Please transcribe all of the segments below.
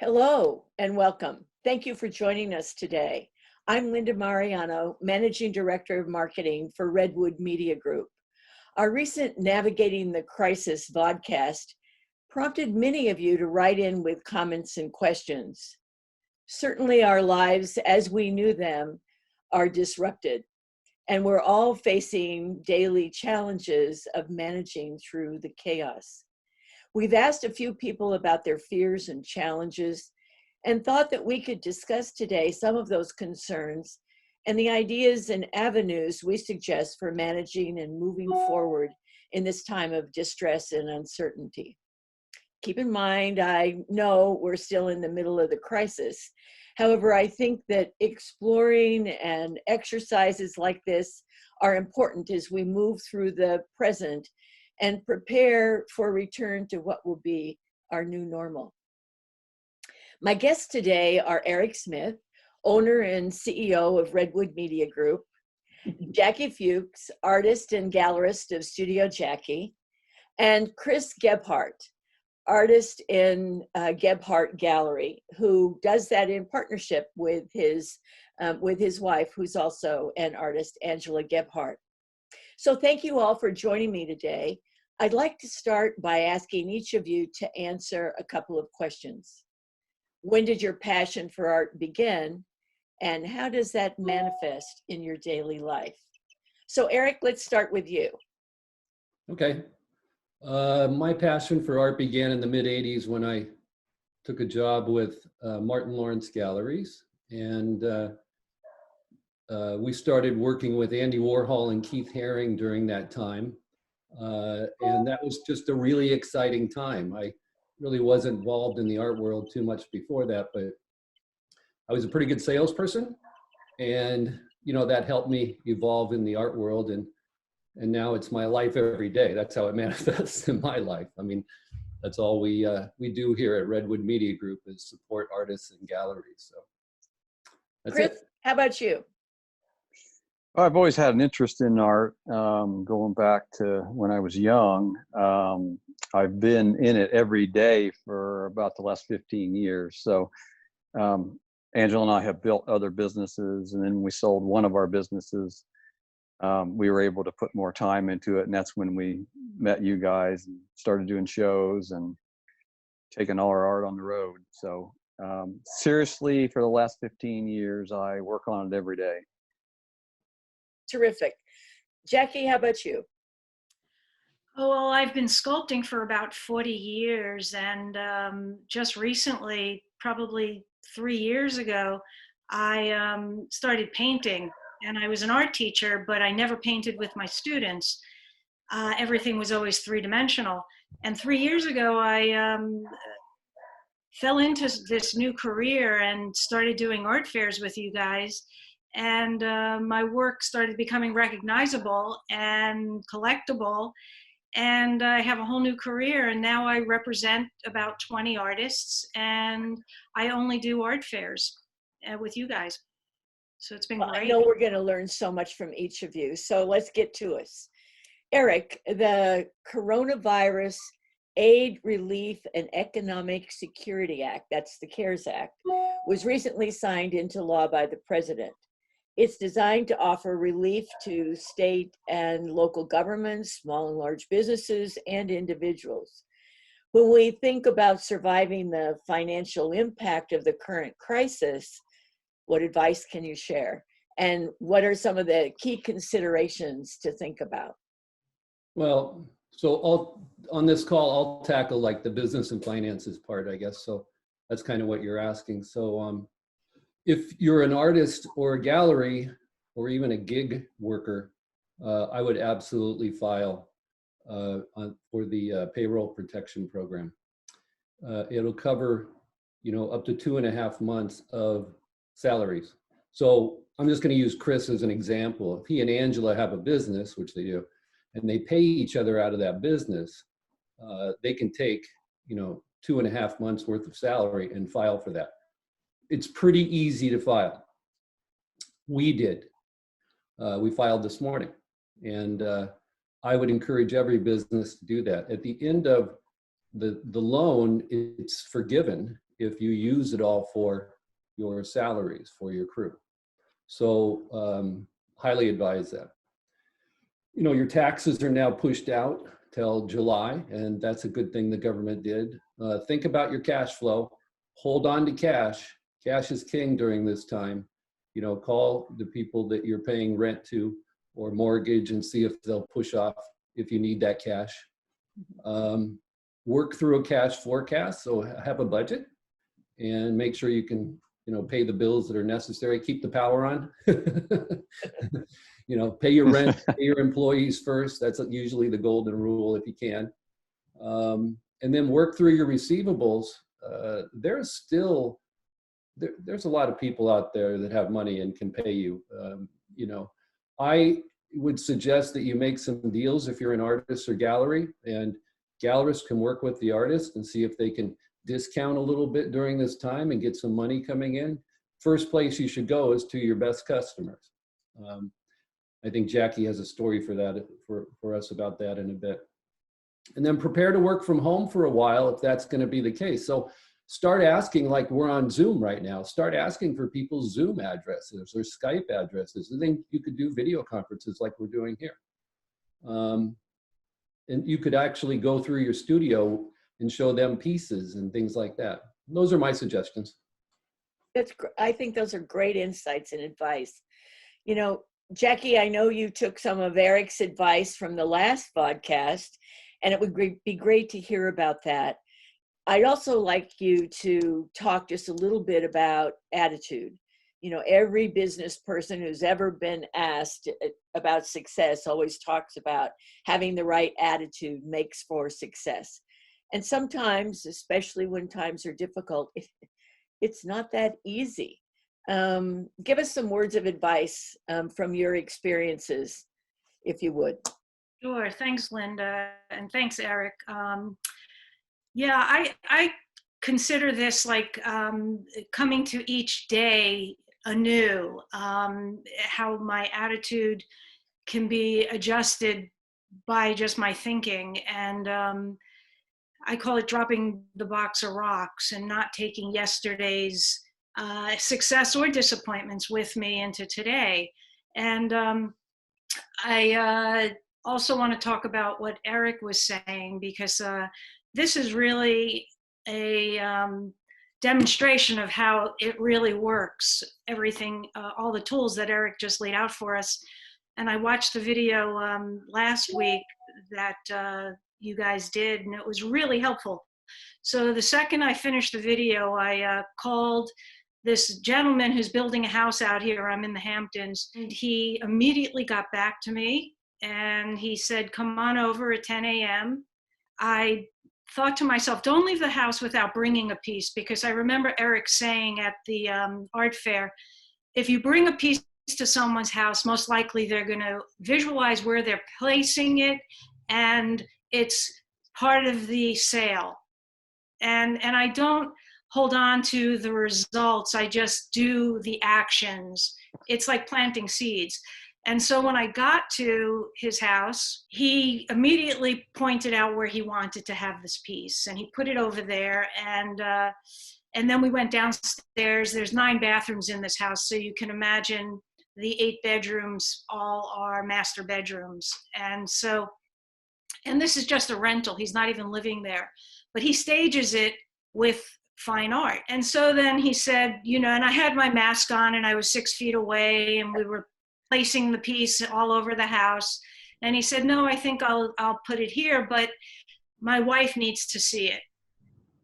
Hello and welcome. Thank you for joining us today. I'm Linda Mariano, Managing Director of Marketing for Redwood Media Group. Our recent Navigating the Crisis Vodcast prompted many of you to write in with comments and questions. Certainly our lives as we knew them are disrupted, and we're all facing daily challenges of managing through the chaos. We've asked a few people about their fears and challenges and thought that we could discuss today some of those concerns and the ideas and avenues we suggest for managing and moving forward in this time of distress and uncertainty. Keep in mind, I know we're still in the middle of the crisis. However, I think that exploring and exercises like this are important as we move through the present and prepare for return to what will be our new normal. My guests today are Eric Smith, owner and CEO of Redwood Media Group, Jackie Fuchs, artist and gallerist of Studio Jackie, and Chris Gebhardt, artist in Gebhardt Gallery, who does that in partnership with his wife, who's also an artist, Angela Gebhardt. So thank you all for joining me today. I'd like to start by asking each of you to answer a couple of questions. When did your passion for art begin, and how does that manifest in your daily life? So Eric, let's start with you. Okay. My passion for art began in the mid-'80s when I took a job with Martin Lawrence Galleries, and we started working with Andy Warhol and Keith Haring during that time. And that was just a really exciting time. I really wasn't involved in the art world too much before that, but I was a pretty good salesperson, and that helped me evolve in the art world, and now it's my life every day. That's how it manifests in my life. I mean, that's all we do here at Redwood Media Group is support artists and galleries. So that's Chris, it. how about you? I've always had an interest in art, going back to when I was young. I've been in it every day for about the last 15 years. So Angela and I have built other businesses, and then we sold one of our businesses. We were able to put more time into it, and that's when we met you guys and started doing shows and taking all our art on the road. So seriously, for the last 15 years, I work on it every day. Terrific. Jackie, how about you? Oh, well, I've been sculpting for about 40 years, and just recently, probably 3 years ago, I started painting. And I was an art teacher, but I never painted with my students. Everything was always three-dimensional. And 3 years ago, I fell into this new career and started doing art fairs with you guys. And my work started becoming recognizable and collectible. And I have a whole new career, and now I represent about 20 artists, and I only do art fairs with you guys. So it's been great. I know we're going to learn so much from each of you, so let's get to us. Eric, the Coronavirus Aid, Relief, and Economic Security Act, that's the CARES Act, was recently signed into law by the president. It's designed to offer relief to state and local governments, small and large businesses, and individuals. When we think about surviving the financial impact of the current crisis, what advice can you share? And what are some of the key considerations to think about? Well, so on this call, I'll tackle like the business and finances part, I guess. So that's kind of what you're asking. So if you're an artist or a gallery or even a gig worker, I would absolutely file for the payroll protection program. It'll cover, up to 2.5 months of salaries. So I'm just going to use Chris as an example. If he and Angela have a business, which they do, and they pay each other out of that business, they can take, 2.5 months worth of salary and file for that. It's pretty easy to file. We did. We filed this morning, and I would encourage every business to do that. At the end of the loan, it's forgiven, if you use it all for your salaries for your crew. So highly advise that. You know, your taxes are now pushed out till July, and that's a good thing the government did. Think about your cash flow. Hold on to cash. Cash is king during this time. You know, call the people that you're paying rent to or mortgage and see if they'll push off if you need that cash. Work through a cash forecast, so have a budget and make sure you can, you know, pay the bills that are necessary. Keep the power on. You know, pay your rent, pay your employees first. That's usually the golden rule if you can. And then work through your receivables. There's still, there's a lot of people out there that have money and can pay you. You know, I would suggest that you make some deals if you're an artist or gallery, and gallerists can work with the artist and see if they can discount a little bit during this time and get some money coming in. First place you should go is to your best customers. I think Jackie has a story for that, for us about that in a bit. And then prepare to work from home for a while if that's going to be the case. So start asking, like we're on Zoom right now, start asking for people's Zoom addresses or Skype addresses. I think you could do video conferences like we're doing here. And you could actually go through your studio and show them pieces and things like that. Those are my suggestions. I think those are great insights and advice. You know, Jackie, I know you took some of Eric's advice from the last podcast, and it would be great to hear about that. I'd also like you to talk just a little bit about attitude. You know, every business person who's ever been asked about success always talks about having the right attitude makes for success. And sometimes, especially when times are difficult, it's not that easy. Give us some words of advice from your experiences, if you would. Sure. Thanks, Linda. And thanks, Eric. Yeah, I consider this like coming to each day anew, how my attitude can be adjusted by just my thinking. And I call it dropping the box of rocks and not taking yesterday's success or disappointments with me into today. And I also want to talk about what Eric was saying, because this is really a demonstration of how it really works. Everything, all the tools that Eric just laid out for us. And I watched the video last week that you guys did, and it was really helpful. So the second I finished the video, I called this gentleman who's building a house out here. I'm in the Hamptons, and he immediately got back to me, and he said, come on over at 10 a.m. I thought to myself, don't leave the house without bringing a piece, because I remember Eric saying at the art fair, if you bring a piece to someone's house, most likely they're going to visualize where they're placing it, and it's part of the sale. And I don't hold on to the results. I just do the actions. It's like planting seeds. And so when I got to his house, he immediately pointed out where he wanted to have this piece, and he put it over there. And then we went downstairs. There's 9 bathrooms in this house, so you can imagine the 8 bedrooms all are master bedrooms. And this is just a rental. He's not even living there, but he stages it with fine art. And so then he said, you know, and I had my mask on and I was 6 feet away, and we were placing the piece all over the house. And he said, no, I think I'll put it here, but my wife needs to see it.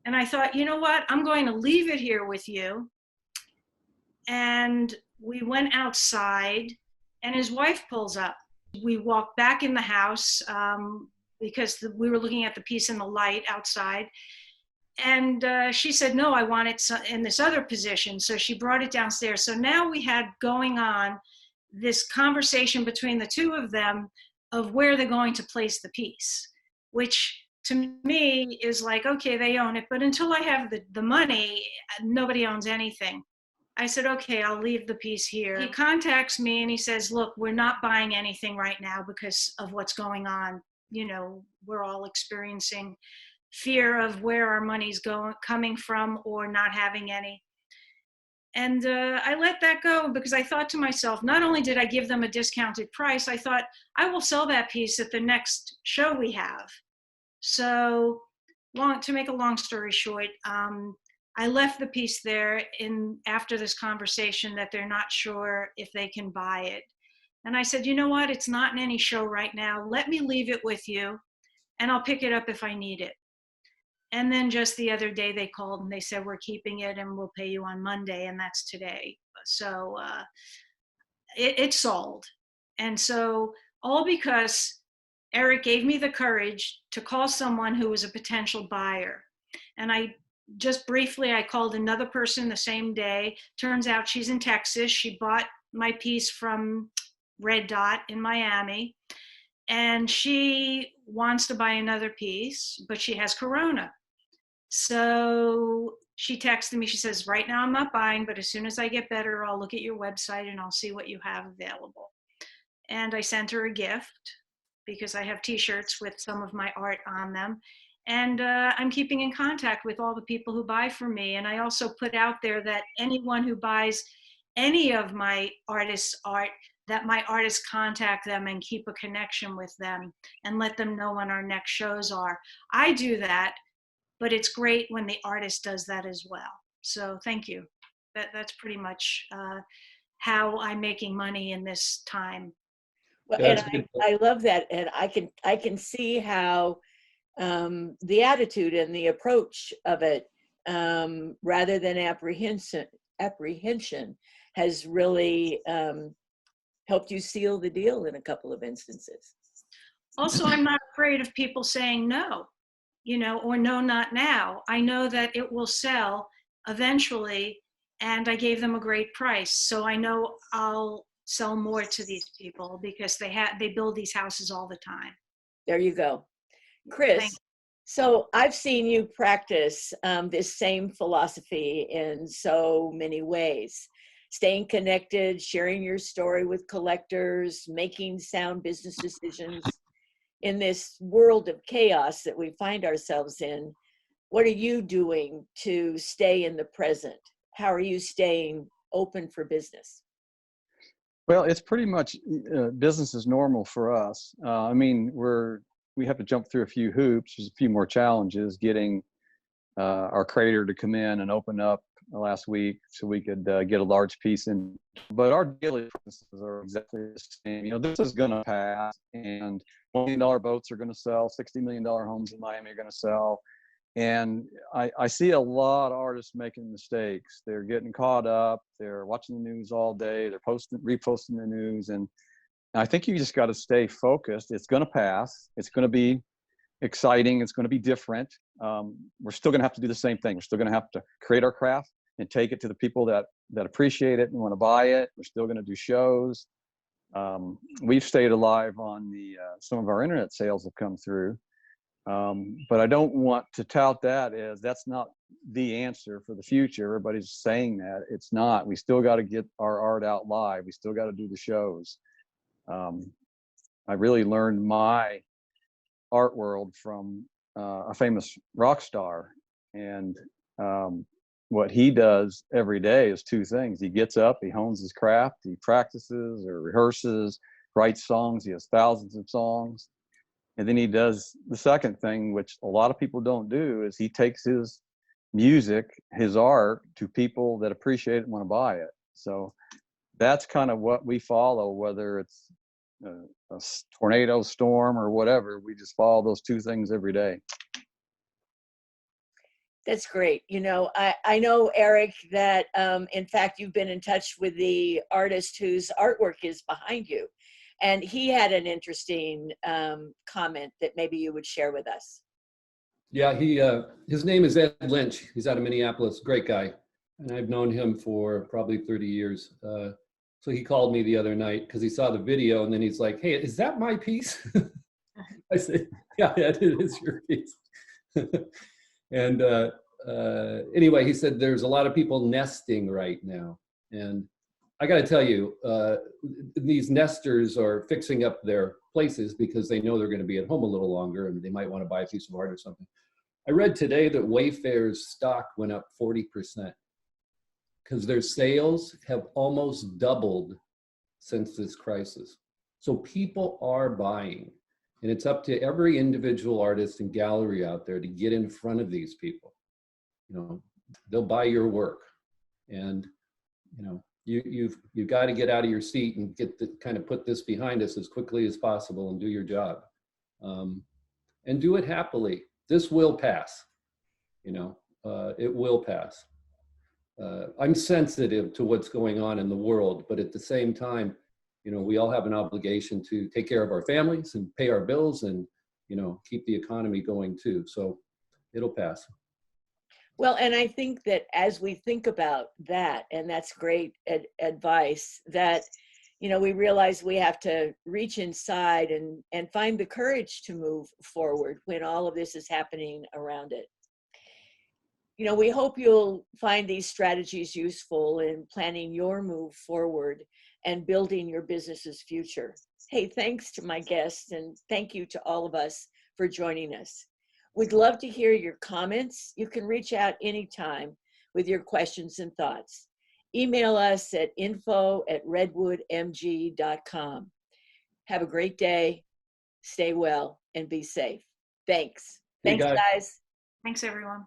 And I thought, you know what, I'm going to leave it here with you. And we went outside, and his wife pulls up. We walked back in the house because we were looking at the piece in the light outside. And she said, no, I want it in this other position. So she brought it downstairs. So now we had going on this conversation between the two of them of where they're going to place the piece, which to me is like, okay, they own it, but until I have the money, nobody owns anything. I said, okay, I'll leave the piece here. He contacts me and he says, look, we're not buying anything right now because of what's going on. You know, we're all experiencing fear of where our money's coming from or not having any. And I let that go because I thought to myself, not only did I give them a discounted price, I thought I will sell that piece at the next show we have. So to make a long story short, I left the piece there after this conversation that they're not sure if they can buy it. And I said, you know what? It's not in any show right now. Let me leave it with you and I'll pick it up if I need it. And then just the other day they called and they said, we're keeping it and we'll pay you on Monday. And that's today. So it's sold. And so all because Eric gave me the courage to call someone who was a potential buyer. And I called another person the same day. Turns out she's in Texas. She bought my piece from Red Dot in Miami. And she wants to buy another piece, but she has Corona. So she texted me, she says, right now I'm not buying, but as soon as I get better, I'll look at your website and I'll see what you have available. And I sent her a gift because I have t-shirts with some of my art on them. And I'm keeping in contact with all the people who buy from me. And I also put out there that anyone who buys any of my artists' art, that my artists contact them and keep a connection with them and let them know when our next shows are. I do that, but it's great when the artist does that as well. So thank you. That's pretty much how I'm making money in this time. Well, and I love that. And I can see how the attitude and the approach of it, rather than apprehension has really helped you seal the deal in a couple of instances. Also, I'm not afraid of people saying no, or no, not now. I know that it will sell eventually, and I gave them a great price. So I know I'll sell more to these people because they build these houses all the time. There you go. Chris, so I've seen you practice this same philosophy in so many ways. Staying connected, sharing your story with collectors, making sound business decisions. In this world of chaos that we find ourselves in, what are you doing to stay in the present? How are you staying open for business? Well, it's pretty much business as normal for us. I mean, we have to jump through a few hoops. There's a few more challenges getting our creator to come in and open up last week so we could get a large piece in. But our daily processes are exactly the same. This is going to pass, and $1 million boats are going to sell, $60 million homes in Miami are going to sell. And I see a lot of artists making mistakes. They're getting caught up. They're watching the news all day. They're reposting the news. And I think you just got to stay focused. It's going to pass. It's going to be exciting. It's going to be different. We're still going to have to do the same thing. We're still going to have to create our craft and take it to the people that appreciate it and want to buy it. We're still going to do shows. We've stayed alive on some of our internet sales have come through. But I don't want to tout that as that's not the answer for the future. Everybody's saying that. It's not. We still got to get our art out live. We still got to do the shows. I really learned my art world from a famous rock star. And what he does every day is two things. He gets up, he hones his craft, he practices or rehearses, writes songs. He has thousands of songs. And then he does the second thing, which a lot of people don't do, is he takes his music, his art, to people that appreciate it and want to buy it. So that's kind of what we follow, whether it's a tornado, storm, or whatever. We just follow those two things every day. That's great. I know, Eric, that in fact, you've been in touch with the artist whose artwork is behind you. And he had an interesting comment that maybe you would share with us. Yeah, his name is Ed Lynch. He's out of Minneapolis, great guy. And I've known him for probably 30 years. So he called me the other night because he saw the video and then he's like, hey, is that my piece? I said, yeah, it is your piece. And anyway, he said there's a lot of people nesting right now. And I got to tell you, these nesters are fixing up their places because they know they're going to be at home a little longer and they might want to buy a piece of art or something. I read today that Wayfair's stock went up 40% because their sales have almost doubled since this crisis. So people are buying, and it's up to every individual artist and gallery out there to get in front of these people. You know, they'll buy your work, and you know, you've got to get out of your seat and kind of put this behind us as quickly as possible and do your job, and do it happily. This will pass. You know, it will pass. I'm sensitive to what's going on in the world, but at the same time, you know, we all have an obligation to take care of our families and pay our bills and, you know, keep the economy going too. So it'll pass. Well, and I think that as we think about that, and that's great advice, that, you know, we realize we have to reach inside and find the courage to move forward when all of this is happening around it. You know, we hope you'll find these strategies useful in planning your move forward and building your business's future. Hey, thanks to my guests, and thank you to all of us for joining us. We'd love to hear your comments. You can reach out anytime with your questions and thoughts. Email us at info@redwoodmg.com. Have a great day, stay well, and be safe. Thanks. Hey, Thanks, guys. guys. Thanks, everyone.